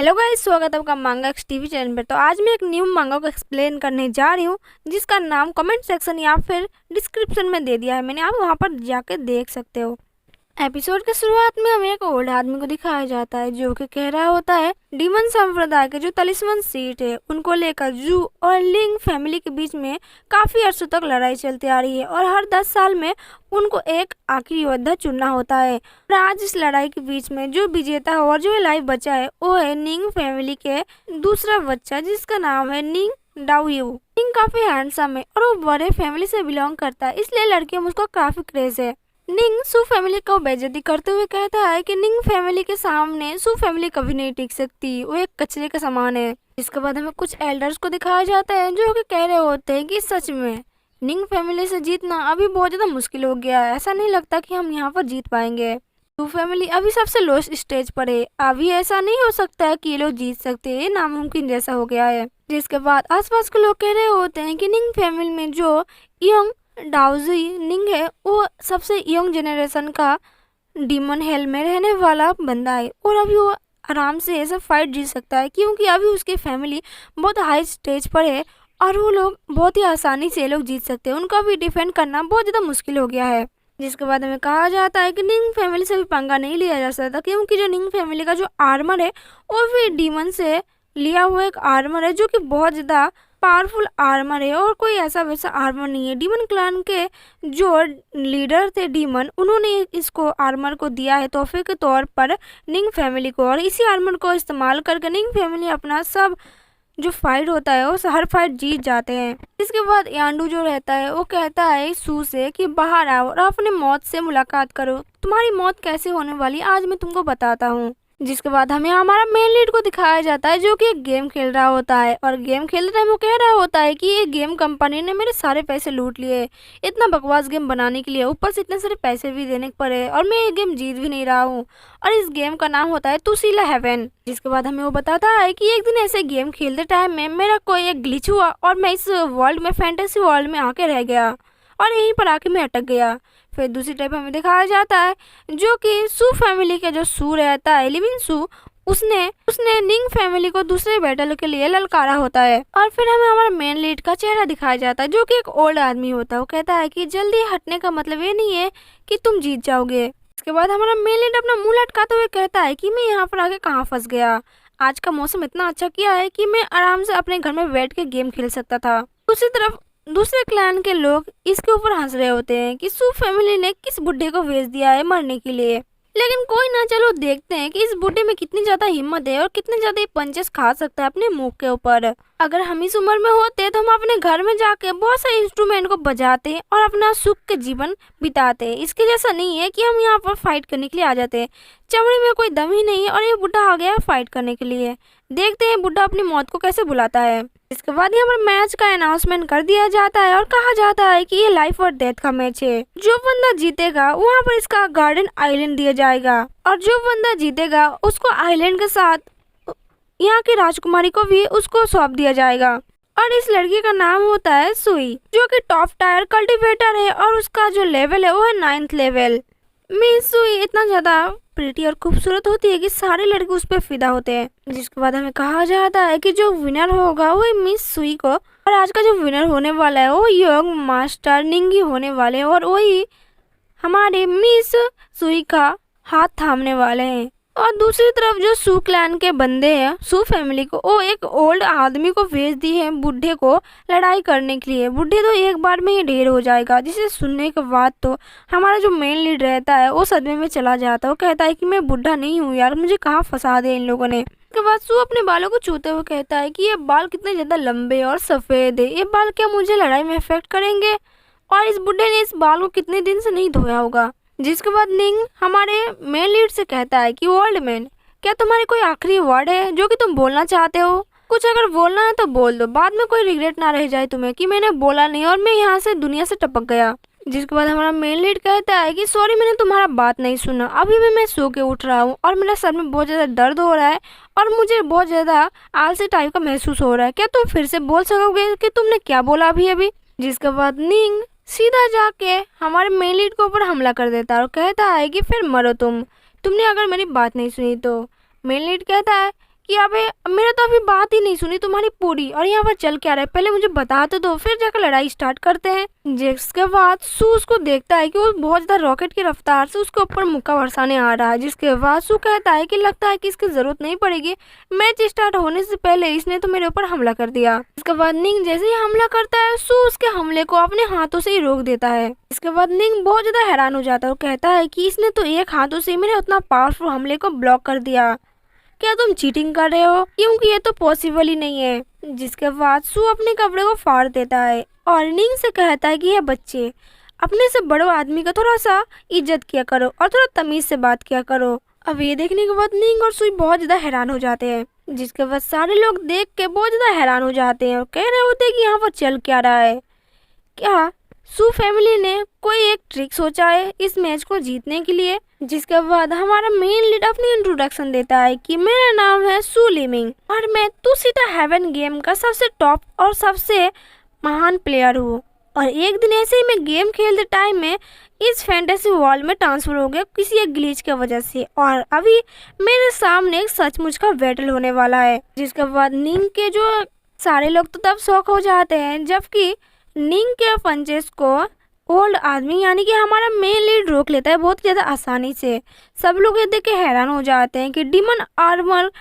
Hello guys, स्वागत है आपका मांगा एक्स टीवी चैनल पर। तो आज मैं एक न्यू मांगा को एक्सप्लेन करने जा रही हूँ, जिसका नाम कमेंट सेक्शन या फिर डिस्क्रिप्शन में दे दिया है मैंने, आप वहाँ पर जाकर देख सकते हो। एपिसोड के शुरुआत में हमें एक ओल्ड आदमी को दिखाया जाता है जो कि कह रहा होता है डीमन संप्रदाय के जो तलिस्मन सीट है उनको लेकर जू और लिंग फैमिली के बीच में काफी अरसों तक लड़ाई चलती आ रही है और हर 10 साल में उनको एक आखिरी योद्धा चुनना होता है। और आज इस लड़ाई के बीच में जो विजेता है और जो लाइव बचा है वो है निंग फैमिली के दूसरा बच्चा, जिसका नाम है निंग डाओयू। निंग काफी हैंडसम है और वो बड़े फैमिली से बिलोंग करता है, इसलिए लड़कियों में उसका काफी क्रेज है। निंग सू फैमिली को बेइज्जती करते हुए कहता है कि निंग फैमिली के सामने सू फैमिली कभी नहीं टिक सकती, वो एक कचरे का सामान है। इसके बाद हमें कुछ एल्डर्स को दिखाया जाता है जो कि कह रहे होते हैं कि सच में निंग फैमिली से जीतना अभी बहुत ज्यादा मुश्किल हो गया है, ऐसा नहीं लगता कि हम यहाँ पर जीत पाएंगे। सू फैमिली अभी सबसे लोएस्ट स्टेज पर है, अभी ऐसा नहीं हो सकता है कि ये लोग जीत सकते हैं, ये नामुमकिन जैसा हो गया है। जिसके बाद आसपास के लोग कह रहे होते हैं कि निंग फैमिली में जो यंग डाओजी निंग है वो सबसे यंग जनरेशन का डीमन हेल में रहने वाला बंदा है और अभी वो आराम से ऐसा फाइट जीत सकता है, क्योंकि अभी उसकी फैमिली बहुत हाई स्टेज पर है और वो लोग बहुत ही आसानी से लोग जीत सकते हैं, उनका भी डिफेंड करना बहुत ज़्यादा मुश्किल हो गया है। जिसके बाद हमें कहा जाता है कि निंग फैमिली से भी पंगा नहीं लिया जा सकता, क्योंकि जो निंग फैमिली का जो आर्मर है वो भी डीमन से लिया हुआ एक आर्मर है जो कि बहुत ज़्यादा पावरफुल आर्मर है और कोई ऐसा वैसा आर्मर नहीं है। डीमन क्लान के जो लीडर थे डीमन, उन्होंने इसको आर्मर को दिया है तोहफे के तौर पर निंग फैमिली को, और इसी आर्मर को इस्तेमाल करके निंग फैमिली अपना सब जो फाइट होता है वो हर फाइट जीत जाते हैं। इसके बाद यांडू जो रहता है वो कहता है सू से कि बाहर आओ और अपने मौत से मुलाकात करो, तुम्हारी मौत कैसे होने वाली आज मैं तुमको बताता हूँ। जिसके बाद हमें हमारा मेन लीड को दिखाया जाता है जो कि एक गेम खेल रहा होता है और गेम खेलते टाइम वो कह रहा होता है कि ये गेम कंपनी ने मेरे सारे पैसे लूट लिए, इतना बकवास गेम बनाने के लिए ऊपर से इतने सारे पैसे भी देने पड़े और मैं ये गेम जीत भी नहीं रहा हूँ, और इस गेम का नाम होता है तुसीला हेवन। जिसके बाद हमें वो बताता है कि एक दिन ऐसे गेम खेलते टाइम में मेरा कोई एक ग्लिच हुआ और मैं इस वर्ल्ड में फैंटेसी वर्ल्ड में आके रह गया और यहीं पर आके मैं अटक गया। फिर दूसरी टाइप हमें दिखाया जाता है जो कि सू फैमिली का जो सू रहता है लिविन सू, उसने निंग फैमिली को दूसरे बैटल के लिए ललकारा होता है। और फिर हमें हमारा मेन लीड का चेहरा दिखाया जाता है जो कि एक ओल्ड आदमी होता है। वो कहता है कि जल्दी हटने का मतलब ये नहीं है कि तुम जीत जाओगे। इसके बाद हमारा मेन लीड अपना मुंह लटकाते हुए कहता है कि मैं यहाँ पर आके कहाँ फंस गया, आज का मौसम इतना अच्छा किया है कि मैं आराम से अपने घर में बैठ के गेम खेल सकता था। दूसरी तरफ दूसरे क्लैन के लोग इसके ऊपर हंस रहे होते हैं कि सू फैमिली ने किस बुढ़े को भेज दिया है मरने के लिए, लेकिन कोई ना, चलो देखते हैं कि इस बुढ़े में कितनी ज्यादा हिम्मत है और कितने ज्यादा पंचेस खा सकता है अपने मुंह के ऊपर। अगर हम इस उम्र में होते तो हम अपने घर में जाके बहुत सारे इंस्ट्रूमेंट को बजाते और अपना सुख के जीवन बिताते। इसके जैसा नहीं है कि हम यहाँ पर फाइट करने के लिए आ जाते, चमड़ी में कोई दम ही नहीं है और ये बुढ़ा आ गया फाइट करने के लिए। देखते हैं बुढ़ा अपनी मौत को कैसे बुलाता है। इसके बाद यहाँ पर मैच का अनाउंसमेंट कर दिया जाता है और कहा जाता है कि ये लाइफ और डेथ का मैच है, जो बंदा जीतेगा वहाँ पर इसका गार्डन आइलैंड दिया जाएगा और जो बंदा जीतेगा उसको आइलैंड के साथ यहाँ की राजकुमारी को भी उसको सौंप दिया जाएगा। और इस लड़की का नाम होता है सुई, जो कि टॉप टायर कल्टीवेटर है और उसका जो लेवल है वो है 9th लेवल। मिस सुई इतना ज्यादा प्रिटी और खूबसूरत होती है कि सारे लड़के उस पर फिदा होते हैं। जिसके बाद हमें कहा जाता है कि जो विनर होगा वो मिस सुई को, और आज का जो विनर होने वाला है वो यंग मास्टर निंगी होने वाले हैं और वही हमारे मिस सुई का हाथ थामने वाले हैं। और दूसरी तरफ जो सू क्लैन के बंदे हैं सू फैमिली को, वो एक ओल्ड आदमी को भेज दी है बुढ़े को लड़ाई करने के लिए। बुढ़े तो एक बार में ही ढेर हो जाएगा, जिसे सुनने के बाद तो हमारा जो मेन लीड रहता है वो सदमे में चला जाता है। वो कहता है कि मैं बुढ़ा नहीं हूँ यार, मुझे कहाँ फंसा दे इन लोगों ने। उसके बाद सू अपने बालों को छूते हुए कहता है कि ये बाल कितने ज्यादा लंबे और सफेद है, ये बाल क्या मुझे लड़ाई में इफेक्ट करेंगे, और इस बुढ़े ने इस बाल को कितने दिन से नहीं धोया होगा। जिसके बाद निंग हमारे मेन लीड से कहता है कि ओल्ड मैन, क्या तुम्हारे कोई आखिरी वर्ड है जो कि तुम बोलना चाहते हो? कुछ अगर बोलना है तो बोल दो, बाद में कोई रिग्रेट ना रह जाए तुम्हें कि मैंने बोला नहीं और मैं यहाँ से दुनिया से टपक गया। जिसके बाद हमारा मेन लीड कहता है कि सॉरी मैंने तुम्हारा बात नहीं सुना, अभी भी मैं सो के उठ रहा हूँ और मेरा सर में बहुत ज़्यादा दर्द हो रहा है और मुझे बहुत ज़्यादा आलसी टाइप का महसूस हो रहा है, क्या तुम फिर से बोल सकोगे कि तुमने क्या बोला अभी अभी? जिसके बाद निंग सीधा जाके हमारे मेन लीड के ऊपर हमला कर देता है और कहता है कि फिर मरो तुमने अगर मेरी बात नहीं सुनी तो। मेन लीड कहता है कि अबे मेरा तो अभी बात ही नहीं सुनी तुम्हारी पूरी, और यहाँ पर चल क्या रहा है, पहले मुझे बता तो दो, फिर जाकर लड़ाई स्टार्ट करते हैं। जिसके बाद सू उसको देखता है कि वो बहुत ज्यादा रॉकेट की रफ्तार से उसके ऊपर मुक्का बरसाने आ रहा है। जिसके बाद सू कहता है कि लगता है कि इसकी जरूरत नहीं पड़ेगी, मैच स्टार्ट होने से पहले इसने तो मेरे ऊपर हमला कर दिया। इसके बाद निंग जैसे ही हमला करता है, सू उसके हमले को अपने हाथों से ही रोक देता है। इसके बाद निंग बहुत ज्यादा हैरान हो जाता है और कहता है कि इसने तो एक हाथों से मेरे उतना पावरफुल हमले को ब्लॉक कर दिया, क्या तुम चीटिंग कर रहे हो, क्योंकि ये तो पॉसिबल ही नहीं है। जिसके बाद सू अपने कपड़े को फाड़ देता है और निंग से कहता है कि ये बच्चे, अपने से बड़े आदमी का थोड़ा सा इज्जत किया करो और थोड़ा तमीज से बात किया करो। अब ये देखने के बाद निंग और सुई बहुत ज्यादा हैरान हो जाते हैं। जिसके बाद सारे लोग देख के बहुत ज्यादा हैरान हो जाते हैं और कह रहे होते हैं कि यहाँ पर चल क्या रहा है, क्या सू फैमिली ने कोई एक ट्रिक सोचा है इस मैच को जीतने के लिए। जिसके बाद हमारा मेन लीड अपनी इंट्रोडक्शन देता है कि मेरा नाम है सू लिमिंग और मैं टू सीटर हेवन गेम का सबसे टॉप और सबसे महान प्लेयर हूँ। और एक दिन ऐसे ही मैं गेम खेलते टाइम में इस फैंटेसी वर्ल्ड में ट्रांसफर हो गया किसी एक ग्लिच की वजह से, और अभी मेरे सामने एक सचमुच का बैटल होने वाला है। जिसके बाद निंग के जो सारे लोग तो तब शौक हो जाते हैं, जबकि निंग के पंचेस को ओल्ड आदमी यानी कि हमारा मेन लीड रोक लेता है बहुत ज़्यादा आसानी से। सब लोग ये देख के हैरान हो जाते हैं कि डीमन आर्मर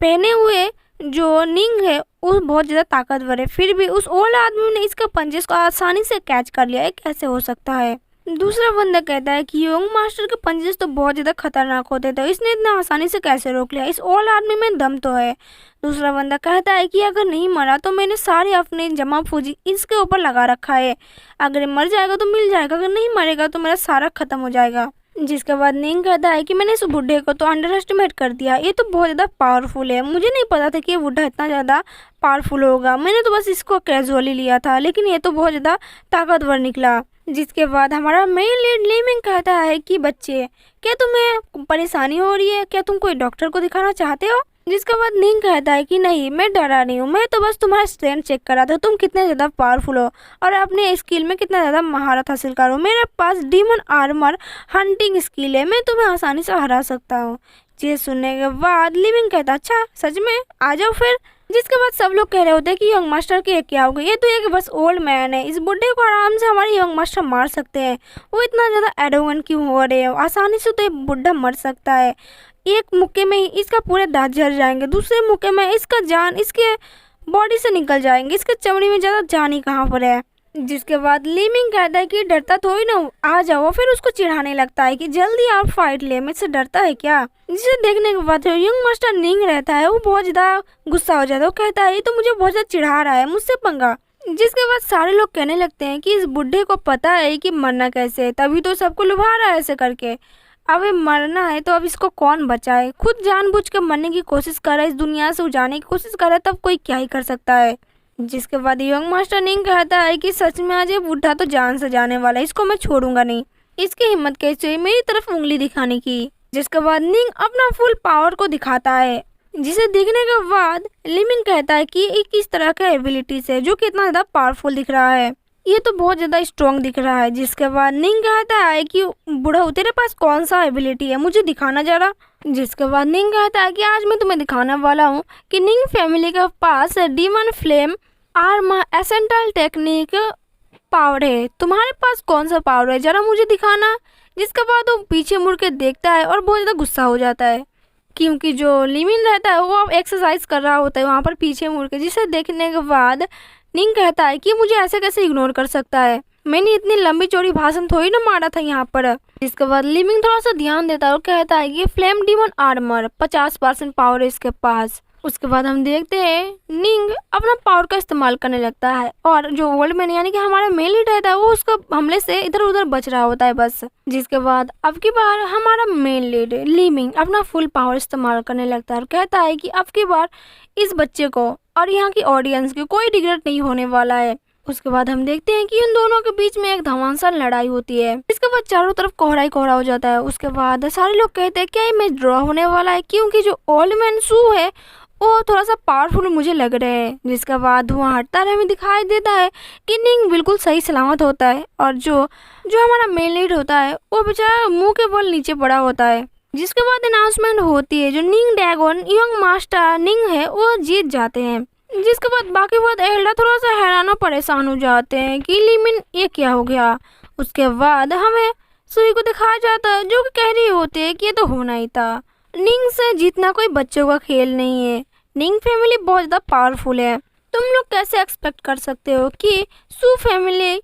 पहने हुए जो निंग है वो बहुत ज़्यादा ताकतवर है, फिर भी उस ओल्ड आदमी ने इसका पंचेस को आसानी से कैच कर लिया है, कैसे हो सकता है। दूसरा बंदा कहता है कि योंग मास्टर के पंचेस तो बहुत ज़्यादा खतरनाक होते थे, इसने इतना आसानी से कैसे रोक लिया, इस ओल्ड आदमी में दम तो है। दूसरा बंदा कहता है कि अगर नहीं मरा तो मैंने सारे अपने जमा पूंजी इसके ऊपर लगा रखा है, अगर मर जाएगा तो मिल जाएगा, अगर नहीं मरेगा तो मेरा सारा खत्म हो जाएगा। जिसके बाद निंग कहता है कि मैंने इस बुढ़े को तो अंडर एस्टिमेट कर दिया, ये तो बहुत ज़्यादा पावरफुल है, मुझे नहीं पता था कि ये बुढ़ा इतना ज़्यादा पावरफुल होगा, मैंने तो बस इसको कैजुअली लिया था, लेकिन ये तो बहुत ज़्यादा ताकतवर निकला। जिसके बाद हमारा मेन लीड लिमिंग कहता है कि बच्चे, क्या तुम्हें परेशानी हो रही है, क्या तुम कोई डॉक्टर को दिखाना चाहते हो। जिसके बाद निंग कहता है कि नहीं, मैं डरा नहीं हूँ, मैं तो बस तुम्हारा स्ट्रेंथ चेक कर रहा था, तुम कितने ज़्यादा पावरफुल हो और अपने स्किल में कितना ज़्यादा महारत हासिल करो। मेरे पास डीमन आर्मर हंटिंग स्किल है, मैं तुम्हें आसानी से हरा सकता हूँ। ये सुनने के बाद लिविंग कहता अच्छा सच में, आ जाओ फिर। जिसके बाद सब लोग कह रहे होते हैं कि यंग मास्टर के क्या हो गया, ये तो एक बस ओल्ड मैन है, इस बुढ़े को आराम से हमारे यंग मास्टर मार सकते हैं, वो इतना ज़्यादा एडोवेंट क्यों हो रहे हो, आसानी से तो ये बुढ़ा मर सकता है, एक मुक्के में ही इसका पूरे दांत झड़ जाएंगे, दूसरे मुक्के में इसका जान इसके बॉडी से निकल जाएंगे, इसके चमड़ी में ज़्यादा जान ही कहाँ पर है। जिसके बाद लिमिंग कहता है कि डरता थोड़ी ना, आ जाओ, फिर उसको चिढ़ाने लगता है कि जल्दी आप फाइट ले, मुझसे डरता है क्या। जिसे देखने के बाद जो यंग मास्टर निंग रहता है वो बहुत ज़्यादा गुस्सा हो जाता है, वो कहता है ये तो मुझे बहुत ज़्यादा चिढ़ा रहा है, मुझसे पंगा। जिसके बाद सारे लोग कहने लगते हैं कि इस बुढ़े को पता है कि मरना कैसे है, तभी तो सबको लुभा रहा है ऐसे करके, अब ये मरना है तो अब इसको कौन बचाए, खुद जानबूझ के मरने की कोशिश कर रहा है, इस दुनिया से उजाने की कोशिश कर रहा है, तब कोई क्या ही कर सकता है। जिसके बाद यंग मास्टर निंग कहता है कि सच में आज ये बुढ़ा तो जान से जाने वाला है, इसको मैं छोड़ूंगा नहीं, इसकी हिम्मत कैसे हुई मेरी तरफ उंगली दिखाने की। जिसके बाद निंग अपना फुल पावर को दिखाता है, जिसे देखने के बाद लिमिंग कहता है कि ये किस तरह का एबिलिटीज है जो कि इतना ज़्यादा पावरफुल दिख रहा है, ये तो बहुत ज़्यादा स्ट्रॉन्ग दिख रहा है। जिसके बाद निंग कहता है कि बूढ़ा तेरे पास कौन सा एबिलिटी है, मुझे दिखाना जरा। जिसके बाद निंग कहता है कि आज मैं तुम्हें दिखाने वाला हूँ कि निंग फैमिली के पास demon flame armour essential technique power है, तुम्हारे पास कौन सा पावर है, जरा मुझे दिखाना। जिसके बाद वो पीछे मुड़ के देखता है और बहुत ज़्यादा गुस्सा हो जाता है, क्योंकि जो लिमिन रहता है वो अब एक्सरसाइज कर रहा होता है वहाँ पर पीछे मुड़ के। जिसे देखने के बाद निंग कहता है कि मुझे ऐसे कैसे इग्नोर कर सकता है, मैंने इतनी लंबी चौड़ी भाषण थोड़ी ना मारा था यहाँ पर। जिसके बाद लिमिंग थोड़ा सा ध्यान देता है और कहता है कि फ्लेम डीमन आर्मर 50% पावर है इसके पास। उसके बाद हम देखते हैं निंग अपना पावर का इस्तेमाल करने लगता है और जो ओल्ड मैन यानी कि हमारा मेन लीड रहता है वो उसका हमले से इधर उधर बच रहा होता है बस। जिसके बाद अब की बार हमारा मेन लीड लिमिंग अपना फुल पावर इस्तेमाल करने लगता है और कहता है कि अब की बार इस बच्चे को और यहाँ की ऑडियंस को कोई रिग्रेट नहीं होने वाला है। उसके बाद हम देखते हैं कि इन दोनों के बीच में एक घमासान लड़ाई होती है। इसके बाद चारों तरफ कोहरा ही कोहरा हो जाता है। उसके बाद सारे लोग कहते हैं क्या ये मैच ड्रॉ होने वाला है, क्योंकि जो ओल्ड मैन सू है वो थोड़ा सा पावरफुल मुझे लग रहे हैं। जिसके बाद धुआं हटता है, हमें दिखाई देता है कि निंग बिल्कुल सही सलामत होता है और जो हमारा मेन लीड होता है वो बेचारा मुंह के बल नीचे पड़ा होता है। जिसके बाद अनाउंसमेंट होती है, जो निंग डैगोन यंग मास्टर निंग है वो जीत जाते हैं। जिसके बाद बाकी बाद एल्डर थोड़ा सा हैरान और परेशान हो जाते हैं कि लिमिन ये क्या हो गया। उसके बाद हमें सुई को दिखाया जाता है जो कि कह रही होती है कि ये तो होना ही था। निंग से जीतना कोई बच्चों का खेल नहीं है। निंग फैमिली बहुत ज़्यादा पावरफुल है। तुम लोग कैसे एक्सपेक्ट कर सकते हो कि सू फैमिली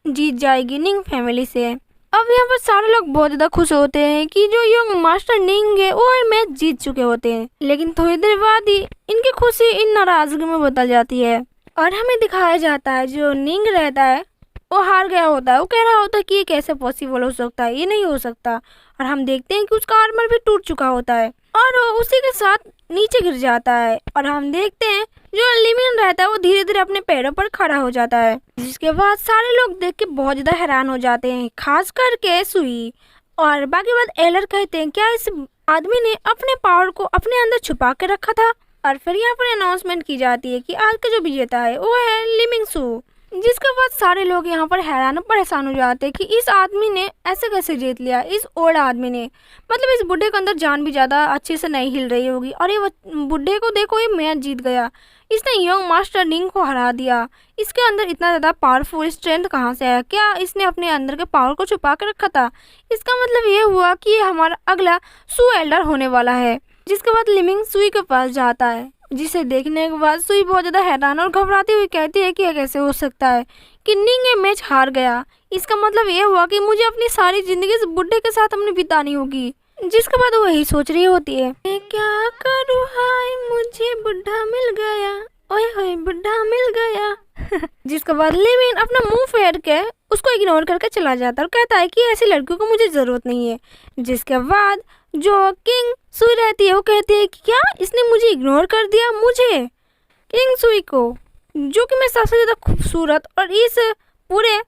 जीत जाएगी निंग फैमिली से। अब यहाँ पर सारे लोग बहुत ज़्यादा खुश होते हैं कि जो यंग मास्टर निंग है वो मैच जीत चुके होते हैं, लेकिन थोड़ी देर बाद ही इनकी खुशी इन नाराजगी में बदल जाती है और हमें दिखाया जाता है जो निंग रहता है वो हार गया होता है। वो कह रहा होता है कि ये कैसे पॉसिबल हो सकता है, ये नहीं हो सकता। और हम देखते हैं कि उसका आर्मर भी टूट चुका होता है और वो उसी के साथ नीचे गिर जाता है। और हम देखते हैं जो लिमिन रहता है वो धीरे धीरे अपने पैरों पर खड़ा हो जाता है, जिसके बाद सारे लोग देख के बहुत ज्यादा हैरान हो जाते हैं, खास करके सुई। और बाकी बात एलर कहते हैं क्या इस आदमी ने अपने पावर को अपने अंदर छुपा के रखा था। और फिर यहाँ पर अनाउंसमेंट की जाती है कि आज का जो विजेता है वो है लिमिंग सू। जिसके बाद सारे लोग यहाँ पर हैरान और परेशान हो जाते हैं कि इस आदमी ने ऐसे कैसे जीत लिया, इस ओल्ड आदमी ने। मतलब इस बुढ़े के अंदर जान भी ज़्यादा अच्छे से नहीं हिल रही होगी और ये बुढ़े को देखो, ये मैच जीत गया। इसने यंग मास्टर निंग को हरा दिया। इसके अंदर इतना ज़्यादा पावरफुल स्ट्रेंथ कहाँ से आया? क्या इसने अपने अंदर के पावर को छुपा के रखा था? इसका मतलब ये हुआ कि ये हमारा अगला सू एल्डर होने वाला है। जिसके बाद लिमिंग सुई के पास जाता है, जिसे देखने के बाद सुई बहुत ज़्यादा हैरान और घबराती हुई कहती है कि यह कैसे हो सकता है कि निंग ये मैच हार गया। इसका मतलब ये हुआ कि मुझे अपनी सारी ज़िंदगी इस बुढ़े के साथ अपनी बितानी होगी। जिसके बाद वो यही सोच रही होती है, मैं क्या करूँ, हाय मुझे बुढ़ा मिल गया, ओए होए बुढ़ा मिल गया। जिसके बाद लिमिन अपना मुंह फेर के उसको इग्नोर करके चला जाता है और कहता है कि ऐसी लड़कियों को मुझे ज़रूरत नहीं है। जिसके बाद जो किंग सुई रहती है वो कहती है कि क्या इसने मुझे इग्नोर कर दिया, मुझे किंग सुई को, जो कि मैं सबसे ज़्यादा खूबसूरत और इस पूरे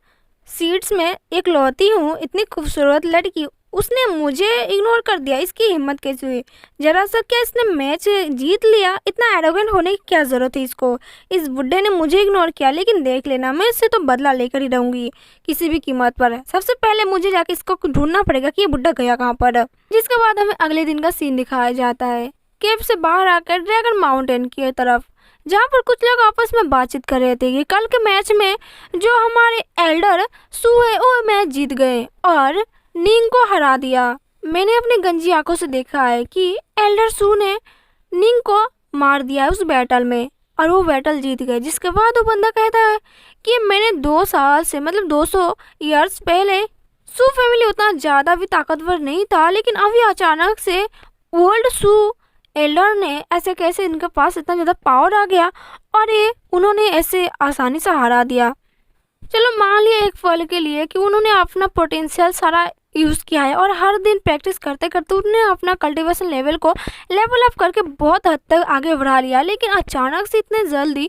सीट्स में एक लौती हूँ इतनी खूबसूरत लड़की, उसने मुझे इग्नोर कर दिया। इसकी हिम्मत कैसे हुई? जरा सा क्या इसने मैच जीत लिया? इतना एरोगेंट होने की क्या ज़रूरत है इसको? इस बुढ़े ने मुझे इग्नोर किया, लेकिन देख लेना मैं इससे तो बदला लेकर ही रहूँगी किसी भी कीमत पर। सबसे पहले मुझे जाके इसको ढूंढना पड़ेगा कि ये बुढ़ा गया कहाँ पर। जिसके बाद हमें अगले दिन का सीन दिखाया जाता है, केव से बाहर आकर ड्रैगन माउंटेन की तरफ, जहाँ पर कुछ लोग आपस में बातचीत कर रहे थे कि कल के मैच में जो हमारे एल्डर सू है वो मैच जीत गए और निंग को हरा दिया। मैंने अपनी गंजी आंखों से देखा है कि एल्डर सू ने निंग को मार दिया उस बैटल में और वो बैटल जीत गए। जिसके बाद वो बंदा कहता है कि मैंने 2 साल से मतलब 200 ईयर्स पहले सू फैमिली उतना ज़्यादा भी ताकतवर नहीं था, लेकिन अभी अचानक से ओल्ड सू एल्डर ने ऐसे कैसे इनके पास इतना ज़्यादा पावर आ गया और ये उन्होंने ऐसे आसानी से हरा दिया। चलो मान लिया एक पल के लिए कि उन्होंने अपना पोटेंशियल सारा यूज़ किया है और हर दिन प्रैक्टिस करते करते उन्होंने अपना कल्टीवेशन लेवल को लेवल अप करके बहुत हद तक आगे बढ़ा लिया, लेकिन अचानक से इतने जल्दी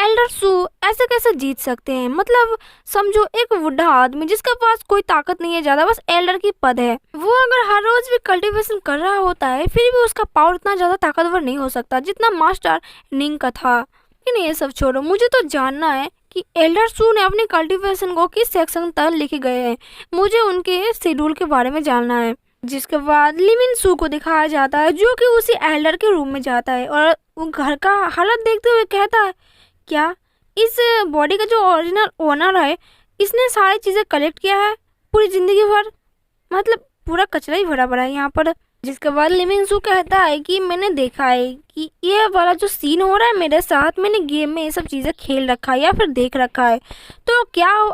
एल्डर सू ऐसे कैसे जीत सकते हैं? मतलब समझो एक बूढ़ा आदमी जिसके पास कोई ताकत नहीं है ज़्यादा, बस एल्डर की पद है, वो अगर हर रोज़ भी कल्टीवेशन कर रहा होता है फिर भी उसका पावर इतना ज़्यादा ताकतवर नहीं हो सकता जितना मास्टर निंग का था। लेकिन ये सब छोड़ो, मुझे तो जानना है कि एल्डर सू ने अपने कल्टीवेशन को किस सेक्शन तक लेके गए हैं। मुझे उनके शेड्यूल के बारे में जानना है। जिसके बाद लिमिन सू को दिखाया जाता है जो कि उसी एल्डर के रूम में जाता है और वो घर का हालत देखते हुए कहता है, क्या इस बॉडी का जो ओरिजिनल ओनर है इसने सारी चीज़ें कलेक्ट किया है पूरी ज़िंदगी भर? मतलब पूरा कचरा ही भरा पड़ा है यहाँ पर। जिसके बाद लिमिन सू कहता है कि मैंने देखा है कि ये वाला जो सीन हो रहा है मेरे साथ, मैंने गेम में ये सब चीज़ें खेल रखा है या फिर देख रखा है। तो क्या हो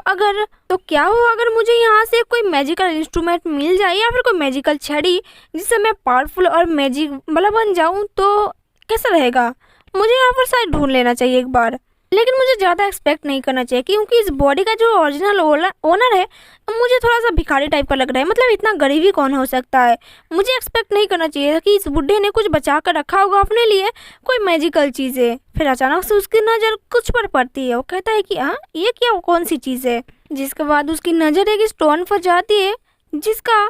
अगर मुझे यहाँ से कोई मैजिकल इंस्ट्रूमेंट मिल जाए या फिर कोई मैजिकल छड़ी जिससे मैं पावरफुल और मैजिक वाला बन जाऊँ तो कैसा रहेगा? मुझे यहाँ पर शायद ढूंढ लेना चाहिए एक बार, लेकिन मुझे ज़्यादा एक्सपेक्ट नहीं करना चाहिए क्योंकि इस बॉडी का जो ओरिजिनल ओनर है मुझे थोड़ा सा भिखारी टाइप का लग रहा है। मतलब इतना गरीब ही कौन हो सकता है? मुझे एक्सपेक्ट नहीं करना चाहिए कि इस बुढ़े ने कुछ बचा कर रखा होगा अपने लिए कोई मैजिकल चीज़ें। फिर अचानक से उसकी नज़र कुछ पर पड़ती है, वो कहता है कि हाँ ये क्या कौन सी चीज़ है? जिसके बाद उसकी नज़र एक स्टोन पर जाती है जिसका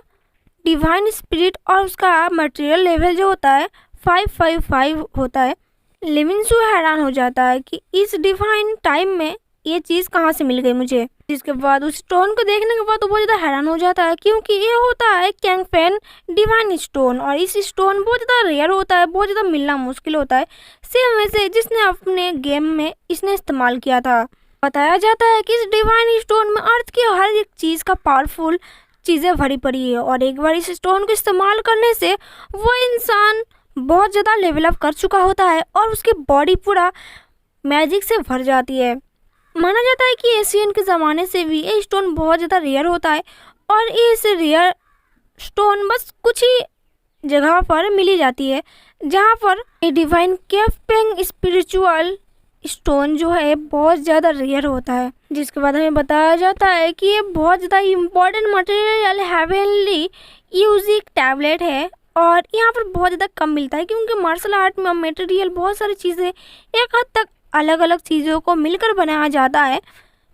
डिवाइन स्पिरिट और उसका मटेरियल लेवल जो होता है 555 होता है। लिमिन सू हैरान हो जाता है कि इस डिवाइन टाइम में ये चीज़ कहाँ से मिल गई मुझे। जिसके बाद उस स्टोन को देखने के बाद वो बहुत ज़्यादा हैरान हो जाता है, क्योंकि ये होता है कैंगफेन डिवाइन स्टोन, और इस स्टोन बहुत ज़्यादा रेयर होता है, बहुत ज़्यादा मिलना मुश्किल होता है, सेम वैसे जिसने अपने गेम में इसने इस्तेमाल किया था। बताया जाता है कि इस डिवाइन स्टोन में अर्थ की हर एक चीज़ का पावरफुल चीज़ें भरी पड़ी है, और एक बार इस स्टोन को इस्तेमाल करने से वो इंसान बहुत ज़्यादा लेवल अप कर चुका होता है और उसकी बॉडी पूरा मैजिक से भर जाती है। माना जाता है कि एशियन के ज़माने से भी ये स्टोन बहुत ज़्यादा रेयर होता है, और इस रेयर स्टोन बस कुछ ही जगह पर मिली जाती है, जहाँ पर ये डिवाइन कैंगफेन स्पिरिचुअल स्टोन जो है बहुत ज़्यादा रेयर होता है। जिसके बाद हमें बताया जाता है कि ये बहुत ज़्यादा इम्पोर्टेंट मटेरियल हेवनली यूजिक टैबलेट है, और यहाँ पर बहुत ज़्यादा कम मिलता है, क्योंकि मार्शल आर्ट में मटेरियल बहुत सारी चीज़ें एक हद तक अलग अलग चीज़ों को मिलकर बनाया जाता है,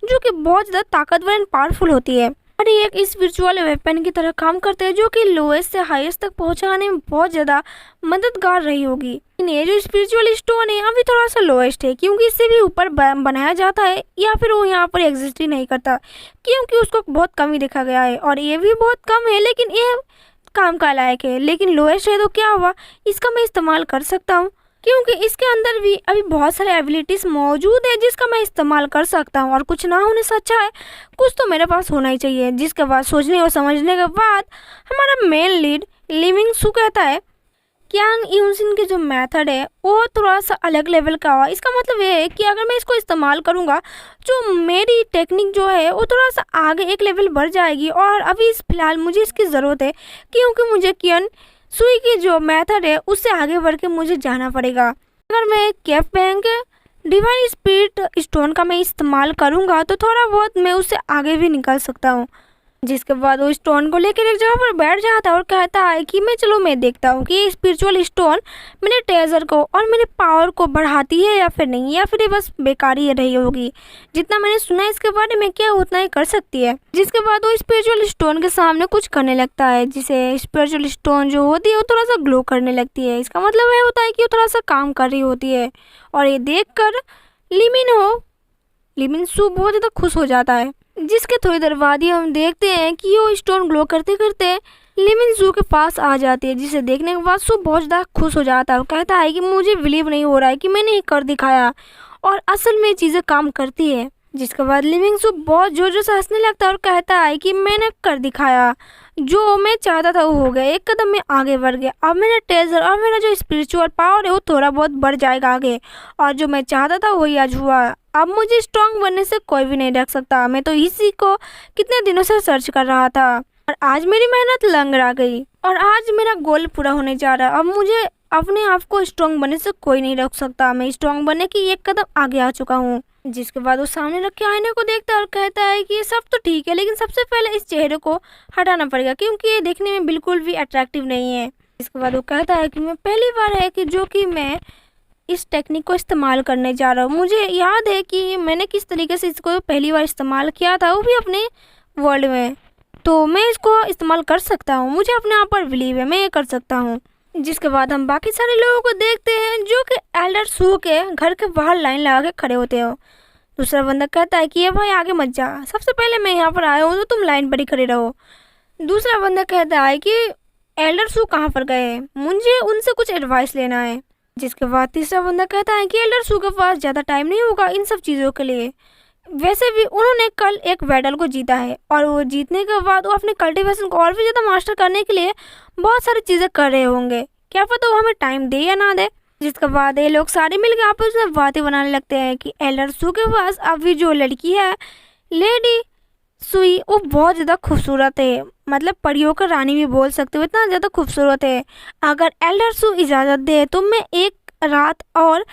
जो कि बहुत ज़्यादा ताकतवर एंड पावरफुल होती है, और ये एक स्पिरिचुअल वेपन की तरह काम करते हैं, जो कि लोएस्ट से हाईएस्ट तक पहुंचाने में बहुत ज़्यादा मददगार रही होगी। लेकिन ये जो स्पिरिचुअल स्टोन है अभी थोड़ा सा लोएस्ट है, क्योंकि इससे भी ऊपर बनाया जाता है, या फिर वो यहाँ पर एग्जिस्ट ही नहीं करता, क्योंकि उसको बहुत कम ही देखा गया है, और ये भी बहुत कम है, लेकिन ये काम का लायक है। लेकिन लोएस्ट है तो क्या हुआ, इसका मैं इस्तेमाल कर सकता हूँ, क्योंकि इसके अंदर भी अभी बहुत सारे एबिलिटीज़ मौजूद है जिसका मैं इस्तेमाल कर सकता हूँ, और कुछ ना होने से अच्छा है कुछ तो मेरे पास होना ही चाहिए। जिसके बाद सोचने और समझने के बाद हमारा मेन लीड लिविंग सू कहता है क्यान यूजिन के जो मेथड है वो थोड़ा सा अलग लेवल का हुआ। इसका मतलब ये है कि अगर मैं इसको इस्तेमाल करूँगा जो मेरी टेक्निक जो है वो थोड़ा सा आगे एक लेवल बढ़ जाएगी, और अभी फ़िलहाल मुझे इसकी ज़रूरत है, क्योंकि मुझे क्यान सुई की जो मेथड है उससे आगे बढ़ के मुझे जाना पड़ेगा। अगर मैं कैंगफेन डिवाइन स्पिरिट स्टोन का मैं इस्तेमाल करूँगा तो थोड़ा बहुत मैं उससे आगे भी निकल सकता हूँ। जिसके बाद वो स्टोन को लेकर एक जगह पर बैठ जाता है और कहता है कि मैं देखता हूँ कि ये स्पिरिचुअल स्टोन मेरे ट्रेजर को और मेरे पावर को बढ़ाती है या फिर नहीं, या फिर ये बस बेकार ही रही होगी। जितना मैंने सुना है इसके बारे में क्या उतना ही कर सकती है। जिसके बाद वो स्पिरिचुअल स्टोन के सामने कुछ करने लगता है, जिसे स्पिरिचुअल स्टोन जो होती है वो थोड़ा सा ग्लो करने लगती है। इसका मतलब ये होता है कि वो थोड़ा सा काम कर रही होती है, और ये देख कर लिमिन सू बहुत ज़्यादा खुश हो जाता है। जिसके थोड़ी देर बाद ही हम देखते हैं कि वो स्टोन ग्लो करते करते लिमिन सू के पास आ जाती है, जिसे देखने के बाद सू बहुत ज़्यादा खुश हो जाता है और कहता है कि मुझे बिलीव नहीं हो रहा है कि मैंने ये कर दिखाया, और असल में चीज़ें काम करती है। जिसके बाद लिविंग सू बहुत जोर जोर से हंसने लगता है और कहता है कि मैंने कर दिखाया, जो मैं चाहता था वो हो गया, एक कदम में आगे बढ़ गया। अब मेरा ट्रेजर और मेरा जो स्पिरिचुअल पावर है वो थोड़ा बहुत बढ़ जाएगा आगे, और जो मैं चाहता था वही आज हुआ। अब मुझे स्ट्रांग बनने से कोई भी नहीं रख सकता। मैं तो इसी को कितने दिनों से सर्च कर रहा था, और आज मेरी मेहनत लंगड़ा गई, और आज मेरा गोल पूरा होने जा रहा है। अब मुझे अपने आप को स्ट्रांग बनने से कोई नहीं रोक सकता। मैं स्ट्रांग बनने की एक कदम आगे आ चुका हूँ। जिसके बाद वो सामने रखे आईने को देखता है और कहता है कि ये सब तो ठीक है, लेकिन सबसे पहले इस चेहरे को हटाना पड़ेगा, क्योंकि ये देखने में बिल्कुल भी अट्रैक्टिव नहीं है। इसके बाद वो कहता है कि मैं पहली बार है कि जो कि मैं इस टेक्निक को इस्तेमाल करने जा रहा हूँ। मुझे याद है कि मैंने किस तरीके से इसको पहली बार इस्तेमाल किया था, वो भी अपने वर्ल्ड में, तो मैं इसको इस्तेमाल कर सकता हूँ। मुझे अपने आप पर बिलीव है, मैं ये कर सकता हूँ। जिसके बाद हम बाकी सारे लोगों को देखते हैं जो कि एल्डर सू के घर के बाहर लाइन लगा के खड़े होते हो। दूसरा बंदा कहता है कि ये भाई आगे मत जा, सबसे पहले मैं यहाँ पर आया हूँ तो तुम लाइन पर ही खड़े रहो। दूसरा बंदा कहता है कि एल्डर सू कहाँ पर गए, मुझे उनसे कुछ एडवाइस लेना है। जिसके बाद तीसरा बंदा कहता है कि एल्डर सू के पास ज़्यादा टाइम नहीं होगा इन सब चीज़ों के लिए। वैसे भी उन्होंने कल एक बैटल को जीता है, और वो जीतने के बाद वो अपने कल्टीवेशन को और भी ज़्यादा मास्टर करने के लिए बहुत सारी चीज़ें कर रहे होंगे। क्या पता वो हमें टाइम दे या ना दे। जिसके बाद ये लोग सारे मिलकर आपस में बातें बनाने लगते हैं कि एल्डर सू के पास अभी जो लड़की है लेडी सुई, वो बहुत ज़्यादा खूबसूरत है, मतलब परियों का रानी भी बोल सकते हो, इतना ज़्यादा खूबसूरत है। अगर एल्डर सू इजाज़त दे तो मैं एक रात और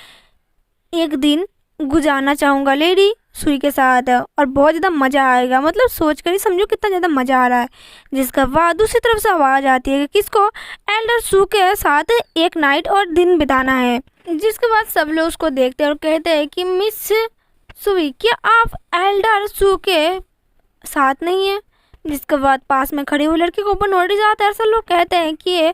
एक दिन गुजारना चाहूँगा लेडी सुई के साथ, और बहुत ज़्यादा मज़ा आएगा। मतलब सोच कर ही समझो कितना ज़्यादा मज़ा आ रहा है। जिसके बाद दूसरी तरफ से आवाज़ आती है कि किसको एल्डर सू के साथ एक नाइट और दिन बिताना है। जिसके बाद सब लोग उसको देखते हैं और कहते हैं कि मिस सुई, क्या आप एल्डर सू के साथ नहीं है? जिसके बाद पास में खड़ी हुई लड़की को ऊपर नोटिस आता है। सब लोग कहते हैं कि ये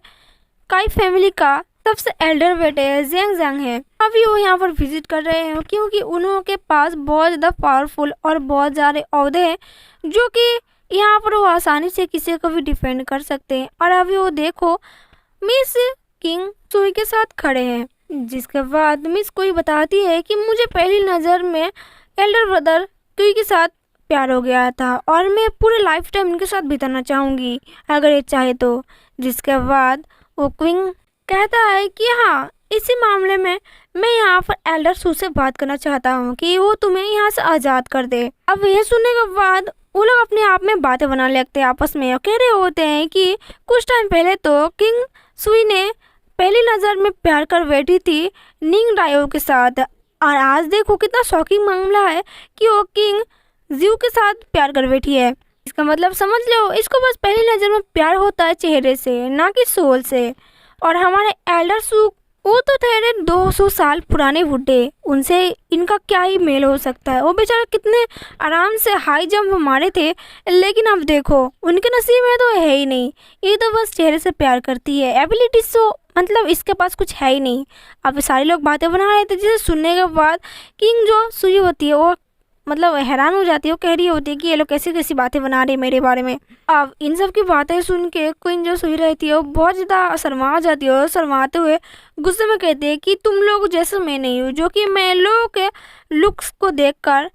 काई फैमिली का सबसे एल्डर बेटे जेंग जंग है। अभी वो यहाँ पर विजिट कर रहे हैं क्योंकि उनके पास बहुत ज़्यादा पावरफुल और बहुत ज़्यादा ओहदे हैं जो कि यहाँ पर वो आसानी से किसी को भी डिफेंड कर सकते हैं। और अभी वो देखो मिस किंग सुई के साथ खड़े हैं, जिसके बाद मिस कोई बताती है कि मुझे पहली नज़र में एल्डर ब्रदर क्यू के साथ प्यार हो गया था और मैं पूरे लाइफ टाइम इनके साथ बिताना चाहूँगी अगर ये चाहे तो। जिसके बाद वो क्विंग कहता है कि हाँ, इसी मामले में मैं यहाँ पर एल्डर सू से बात करना चाहता हूँ कि वो तुम्हें यहाँ से आज़ाद कर दे। अब ये सुनने के बाद वो लोग अपने आप में बातें बनाने लगते हैं आपस में और कह रहे होते हैं कि कुछ टाइम पहले तो किंग सुई ने पहली नज़र में प्यार कर बैठी थी निंग डायो के साथ, और आज देखो कितना शॉकिंग मामला है कि वो किंग जियो के साथ प्यार कर बैठी है। इसका मतलब समझ लो, इसको बस पहली नज़र में प्यार होता है चेहरे से, ना कि सोल से। और हमारे एल्डर सू वो तो ठहरे 200 साल पुराने बुड्ढे, उनसे इनका क्या ही मेल हो सकता है। वो बेचारे कितने आराम से हाई जंप मारे थे, लेकिन अब देखो उनके नसीब में तो है ही नहीं। ये तो बस चेहरे से प्यार करती है, एबिलिटीज तो मतलब इसके पास कुछ है ही नहीं। अब सारे लोग बातें बना रहे थे, जिसे सुनने के बाद किंग जो सुई होती है वो मतलब हैरान हो जाती है। वो कह रही होती है कि ये लोग कैसी कैसी बातें बना रहे हैं मेरे बारे में। अब इन सब की बातें सुन के क्वीन जो सुई रहती है वो बहुत ज़्यादा शर्मा जाती है और शर्माते हुए गुस्से में कहती है कि तुम लोग जैसे मैं नहीं हूँ जो कि मैं लोगों के लुक्स को देखकर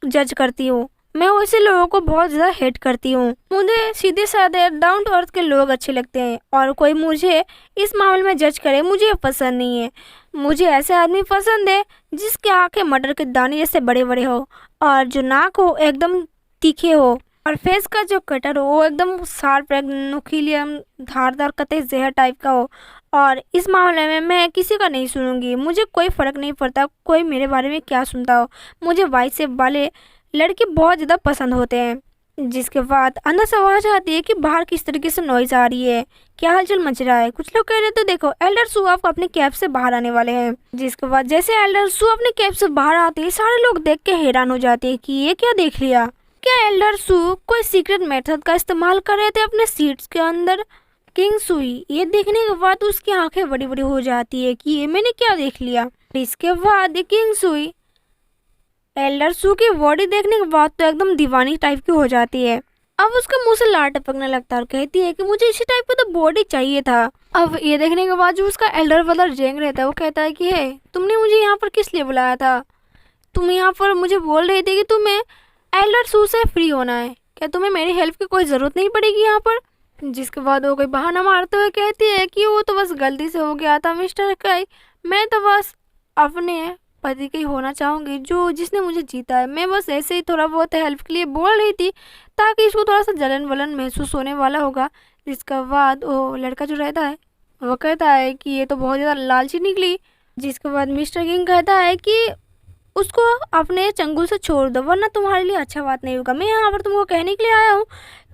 जज करती हूँ। मैं वैसे लोगों को बहुत ज़्यादा हेट करती हूँ। मुझे सीधे साधे डाउन टू अर्थ के लोग अच्छे लगते हैं और कोई मुझे इस मामले में जज करे मुझे पसंद नहीं है। मुझे ऐसे आदमी पसंद है जिसके आंखें मटर के दाने जैसे बड़े बड़े हो और जो नाक हो एकदम तीखे हो और फेस का जो कटर हो वो एकदम शार्प नुकीली धारदार कतई जहर टाइप का हो। और इस मामले में मैं किसी का नहीं सुनूंगी, मुझे कोई फ़र्क नहीं पड़ता कोई मेरे बारे में क्या सुनता हो। मुझे वाइट से वाले लड़के बहुत ज़्यादा पसंद होते हैं। जिसके बाद अंदर से आवाज़ आती है कि बाहर किस तरीके से नॉइज आ रही है, क्या हलचल मच रहा है। कुछ लोग कह रहे थे देखो एल्डर सू आप अपने कैब से बाहर आने वाले हैं। जिसके बाद जैसे एल्डर सू अपने कैब से बाहर आते हैं सारे लोग देख के हैरान हो जाते हैं कि ये क्या देख लिया। क्या एल्डर सू कोई सीक्रेट मेथड का इस्तेमाल कर रहे थे अपने सीट्स के अंदर। किंग सुई ये देखने के बाद उसकी आंखें बड़ी बड़ी हो जाती है कि ये मैंने क्या देख लिया। इसके बाद किंग सुई एल्डर सू की बॉडी देखने के बाद तो एकदम दीवानी टाइप की हो जाती है। अब उसके मुंह से लार टपकने लगता है और कहती है कि मुझे इसी टाइप का तो बॉडी चाहिए था। अब ये देखने के बाद जो उसका एल्डर ब्रदर जेंग रहता है वो कहता है कि हे तुमने मुझे यहाँ पर किस लिए बुलाया था। तुम यहाँ पर मुझे बोल रहे थे कि तुम्हें एल्डर सू से फ्री होना है, क्या तुम्हें मेरी हेल्प की कोई ज़रूरत नहीं पड़ेगी यहाँ पर। जिसके बाद वो कोई बहाना मारते हुए कहती है कि वो तो बस गलती से हो गया था मिस्टर काई, मैं तो बस अपने पति की होना चाहूँगी जो जिसने मुझे जीता है। मैं बस ऐसे ही थोड़ा बहुत हेल्प के लिए बोल रही थी ताकि इसको थोड़ा सा जलन वलन महसूस होने वाला होगा। जिसके बाद वो लड़का जो रहता है वो कहता है कि ये तो बहुत ज़्यादा लालची निकली। जिसके बाद मिस्टर किंग कहता है कि उसको अपने चंगुल से छोड़ दो वरना तुम्हारे लिए अच्छा बात नहीं होगा। मैं यहाँ पर तुमको कहने के लिए आया हूँ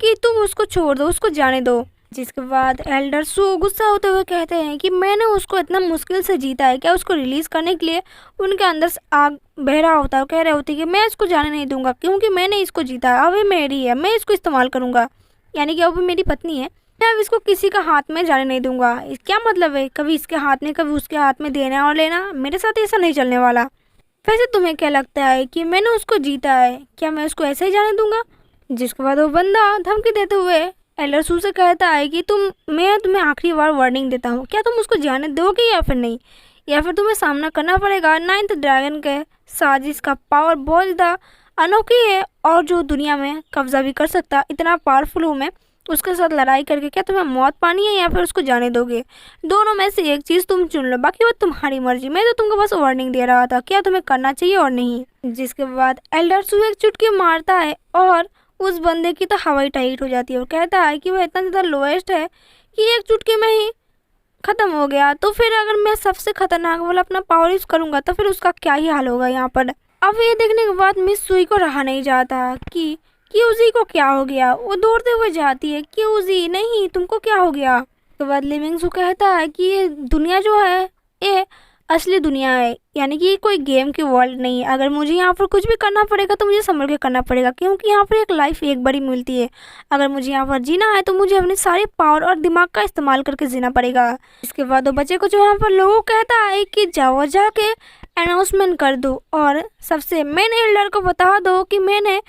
कि तुम उसको छोड़ दो, उसको जाने दो। जिसके बाद एल्डर सू गुस्सा होते हुए कहते हैं कि मैंने उसको इतना मुश्किल से जीता है, क्या उसको रिलीज़ करने के लिए उनके अंदर से आग बह रहा होता है। कह रहे होते कि मैं इसको जाने नहीं दूंगा क्योंकि मैंने इसको जीता है, अब ये मेरी है, मैं इसको इस्तेमाल करूंगा, यानी कि अब मेरी पत्नी है, मैं अब इसको किसी का हाथ में जाने नहीं दूंगा। क्या मतलब है कभी इसके हाथ में कभी उसके हाथ में देना और लेना, मेरे साथ ऐसा नहीं चलने वाला। वैसे तुम्हें क्या लगता है कि मैंने उसको जीता है, क्या मैं उसको ऐसे ही जाने दूंगा। जिसके बाद वो बंदा धमकी देते हुए एल्डर सू से कहता है कि मैं तुम्हें आखिरी बार वार्निंग देता हूँ, क्या तुम उसको जाने दोगे या फिर नहीं, या फिर तुम्हें सामना करना पड़ेगा नाइन्थ ड्रैगन के साथ जिसका पावर बहुत ज़्यादा अनोखी है और जो दुनिया में कब्जा भी कर सकता, इतना पावरफुल हूँ मैं, उसके साथ लड़ाई करके क्या तुम्हें मौत पानी है या फिर उसको जाने दोगे। दोनों में से एक चीज़ तुम चुन लो, बाकी वो तुम्हारी मर्जी। मैं तो तुमको बस वार्निंग दे रहा था क्या तुम्हें करना चाहिए और नहीं। जिसके बाद एल्डर सू एक चुटकी मारता है और उस बंदे की तो हवाई टाइट हो जाती है और कहता है कि वह इतना ज़्यादा लोएस्ट है कि एक चुटकी में ही ख़त्म हो गया, तो फिर अगर मैं सबसे खतरनाक वाला अपना पावर यूज़ करूँगा तो फिर उसका क्या ही हाल होगा यहाँ पर। अब ये देखने के बाद मिस सुई को रहा नहीं जाता कि क्यूजी को क्या हो गया। वो दौड़ते हुए जाती है, क्यूजी नहीं तुमको क्या हो गया। उसके बाद लिविंग सू कहता है कि ये दुनिया जो है ये असली दुनिया है, यानी कि कोई गेम की वर्ल्ड नहीं है। अगर मुझे यहाँ पर कुछ भी करना पड़ेगा तो मुझे संभल के करना पड़ेगा, क्योंकि यहाँ पर एक लाइफ एक बड़ी मिलती है। अगर मुझे यहाँ पर जीना है तो मुझे अपने सारे पावर और दिमाग का इस्तेमाल करके जीना पड़ेगा। इसके बाद वो बच्चे को जो यहाँ पर लोगों कहता है कि जाओ जाके अनाउंसमेंट कर दो और सबसे मेन एल्डर को बता दो कि मैंने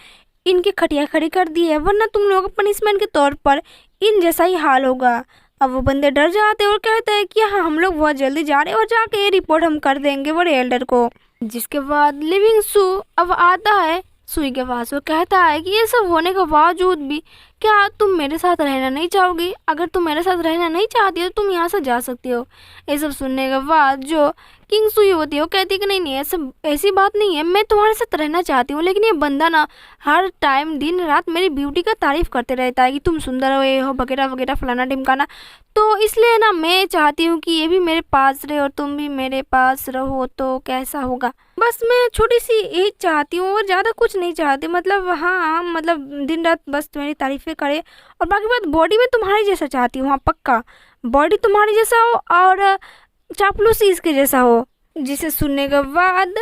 इनकी खटिया खड़ी कर दी है, वरना तुम लोगों का पनिशमेंट के तौर पर इन जैसा ही हाल होगा। अब वो बंदे डर जाते हैं और कहते हैं कि हाँ, हम लोग बहुत जल्दी जा रहे हैं और जाके रिपोर्ट हम कर देंगे बड़े एल्डर को। जिसके बाद लिविंग सू अब आता है सुई के पास। वो कहता है कि ये सब होने के बावजूद भी क्या तुम मेरे साथ रहना नहीं चाहोगी? अगर तुम मेरे साथ रहना नहीं चाहती हो तो तुम यहाँ से जा सकती हो। ये सब सुनने के बाद जो किंग सुई होती है वो कहती है कि नहीं नहीं, ऐसी बात नहीं है, मैं तुम्हारे साथ रहना चाहती हूँ, लेकिन ये बंदा ना हर टाइम दिन रात मेरी ब्यूटी का तारीफ करते रहता है कि तुम सुंदर हो, ये हो, वगैरह वगैरह, फलाना ढिमकाना। तो इसलिए ना मैं चाहती हूँ कि ये भी मेरे पास रहे और तुम भी मेरे पास रहो, तो कैसा होगा? बस मैं छोटी सी यही चाहती हूँ और ज़्यादा कुछ नहीं चाहती। मतलब हाँ, मतलब दिन रात बस मेरी तारीफ़ें करे, और बाकी बात बॉडी में तुम्हारी जैसा चाहती हूँ। हाँ पक्का, बॉडी तुम्हारी जैसा हो और चापलूसी इसके जैसा हो। जिसे सुनने के बाद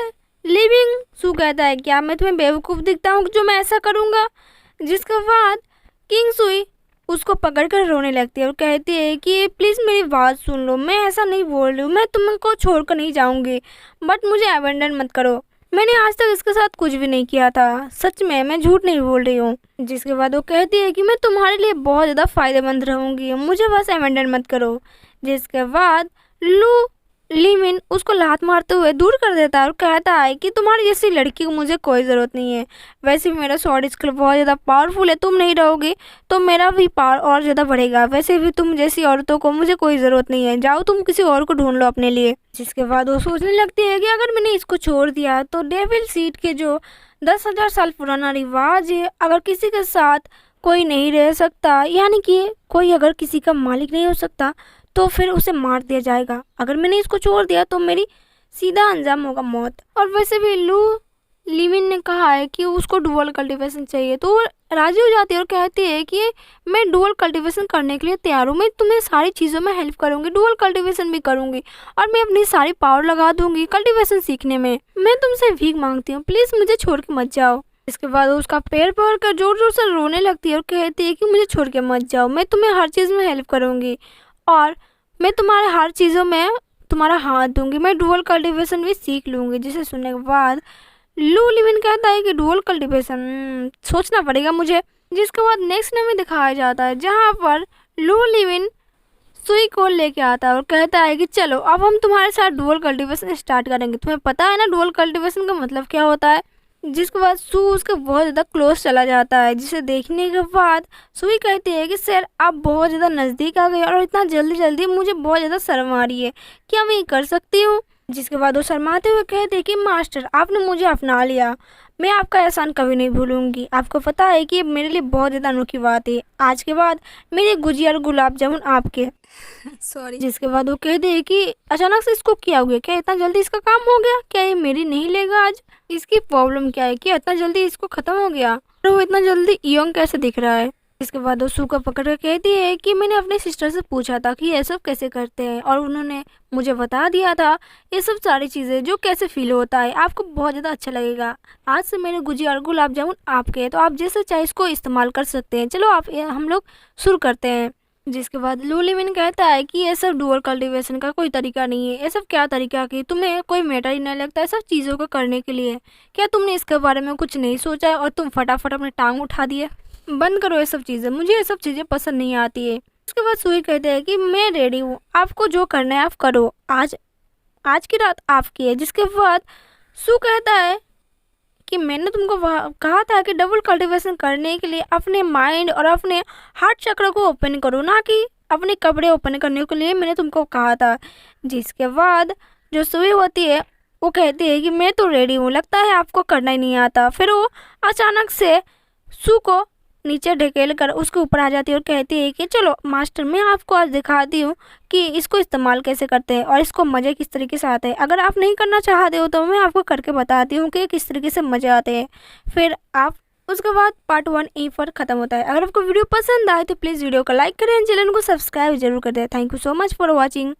लिविंग सू कहता है क्या मैं तुम्हें बेवकूफ़ दिखता हूँ जो मैं ऐसा करूँगा? जिसके बाद किंग सुई उसको पकड़कर रोने लगती है और कहती है कि प्लीज़ मेरी बात सुन लो, मैं ऐसा नहीं बोल रही हूँ, मैं तुमको छोड़कर नहीं जाऊँगी, बट मुझे अबैंडन मत करो। मैंने आज तक इसके साथ कुछ भी नहीं किया था, सच में, मैं झूठ नहीं बोल रही हूँ। जिसके बाद वो कहती है कि मैं तुम्हारे लिए बहुत ज़्यादा फ़ायदेमंद रहूँगी, मुझे बस अबैंडन मत करो। जिसके बाद लिविन उसको लात मारते हुए दूर कर देता है और कहता है कि तुम्हारी जैसी लड़की को मुझे कोई ज़रूरत नहीं है। वैसे भी मेरा स्वॉर्ड स्किल बहुत ज़्यादा पावरफुल है, तुम नहीं रहोगे तो मेरा भी पावर और ज़्यादा बढ़ेगा। वैसे भी तुम जैसी औरतों को मुझे कोई ज़रूरत नहीं है, जाओ तुम किसी और को ढूंढ लो अपने लिए। जिसके बाद वो सोचने लगती है कि अगर मैंने इसको छोड़ दिया तो डेविल सीट के जो 10,000 साल पुराना रिवाज है, अगर किसी के साथ कोई नहीं रह सकता, यानी कि कोई अगर किसी का मालिक नहीं हो सकता, तो फिर उसे मार दिया जाएगा। अगर मैंने इसको छोड़ दिया तो मेरी सीधा अंजाम होगा मौत। और वैसे भी लिविन ने कहा है कि उसको डुअल कल्टीवेशन चाहिए, तो वो राजी हो जाती है और कहती है कि मैं डुअल कल्टीवेशन करने के लिए तैयार हूँ, मैं तुम्हें सारी चीज़ों में हेल्प करूँगी, डुअल कल्टीवेशन भी करूँगी और मैं अपनी सारी पावर लगा दूँगी कल्टीवेशन सीखने में। मैं तुमसे भीख मांगती हूँ, प्लीज़ मुझे छोड़ के मत जाओ। इसके बाद उसका पैर पकड़ कर जोर जोर से रोने लगती है और कहती है कि मुझे छोड़ के मत जाओ, मैं तुम्हें हर चीज़ में हेल्प करूँगी और मैं तुम्हारे हर चीज़ों में तुम्हारा हाथ दूंगी, मैं डुअल कल्टीवेशन भी सीख लूँगी। जिसे सुनने के बाद लिविन कहता है कि डुअल कल्टीवेशन सोचना पड़ेगा मुझे। जिसके बाद नेक्स्ट में दिखाया जाता है जहाँ पर लिविन सुई को लेके आता है और कहता है कि चलो अब हम तुम्हारे साथ डुअल कल्टीवेशन स्टार्ट करेंगे। तुम्हें पता है ना डुअल कल्टीवेशन का मतलब क्या होता है? जिसके बाद सू उसके बहुत ज़्यादा क्लोज चला जाता है, जिसे देखने के बाद सुई कहती है कि सर आप बहुत ज़्यादा नज़दीक आ गए और इतना जल्दी जल्दी मुझे बहुत ज़्यादा शर्म आ रही है, क्या मैं ये कर सकती हूँ? जिसके बाद वो शर्माते हुए कहते हैं कि मास्टर आपने मुझे अपना लिया, मैं आपका एहसान कभी नहीं भूलूंगी। आपको पता है कि मेरे लिए बहुत ज़्यादा अनोखी बात है, आज के बाद मेरे गुजिया और गुलाब जामुन आपके। सॉरी। जिसके बाद वो कहते हैं कि अचानक से इसको क्या हो गया, क्या इतना जल्दी इसका काम हो गया, क्या ये मेरी नहीं लेगा आज? इसकी प्रॉब्लम क्या है कि इतना जल्दी इसको ख़त्म हो गया और वो इतना जल्दी यंग कैसे दिख रहा है? इसके बाद वो सू को पकड़ कर कहती है कि मैंने अपने सिस्टर से पूछा था कि ये सब कैसे करते हैं और उन्होंने मुझे बता दिया था ये सब सारी चीज़ें, जो कैसे फील होता है, आपको बहुत ज़्यादा अच्छा लगेगा। आज से मेरे गुजिया और गुलाब जामुन आपके हैं, तो आप जैसे चाहे इसको इस्तेमाल कर सकते हैं। चलो आप हम लोग शुरू करते हैं। जिसके बाद लिविन कहता है कि ये सब डुअल कल्टीवेशन का कोई तरीका नहीं है, ये सब क्या तरीका कि तुम्हें कोई मैटर ही नहीं लगता है सब चीज़ों को करने के लिए? क्या तुमने इसके बारे में कुछ नहीं सोचा और तुम फटाफट अपने टांग उठा दिए? बंद करो ये सब चीज़ें, मुझे ये सब चीज़ें पसंद नहीं आती है। उसके बाद सुई कहते हैं कि मैं रेडी हूँ, आपको जो करना है आप करो, आज की रात आपकी है। जिसके बाद सू कहता है कि मैंने तुमको कहा था कि डबल कल्टीवेशन करने के लिए अपने माइंड और अपने हार्ट चक्र को ओपन करो, ना कि अपने कपड़े ओपन करने के लिए मैंने तुमको कहा था। जिसके बाद जो सुई होती है वो कहती है कि मैं तो रेडी हूँ, लगता है आपको करना ही नहीं आता। फिर वो अचानक से सू को नीचे ढकेल कर उसके ऊपर आ जाती है और कहती है कि चलो मास्टर मैं आपको आज दिखाती हूँ कि इसको इस्तेमाल कैसे करते हैं और इसको मज़े किस तरीके से आते हैं। अगर आप नहीं करना चाहते हो तो मैं आपको करके बताती हूँ कि किस तरीके से मज़े आते हैं। फिर आप उसके बाद पार्ट 1 यहीं पर ख़त्म होता है। अगर आपको वीडियो पसंद आए तो प्लीज़ वीडियो को लाइक करें, चैनल को सब्सक्राइब जरूर कर दें। Thank you so much for watching.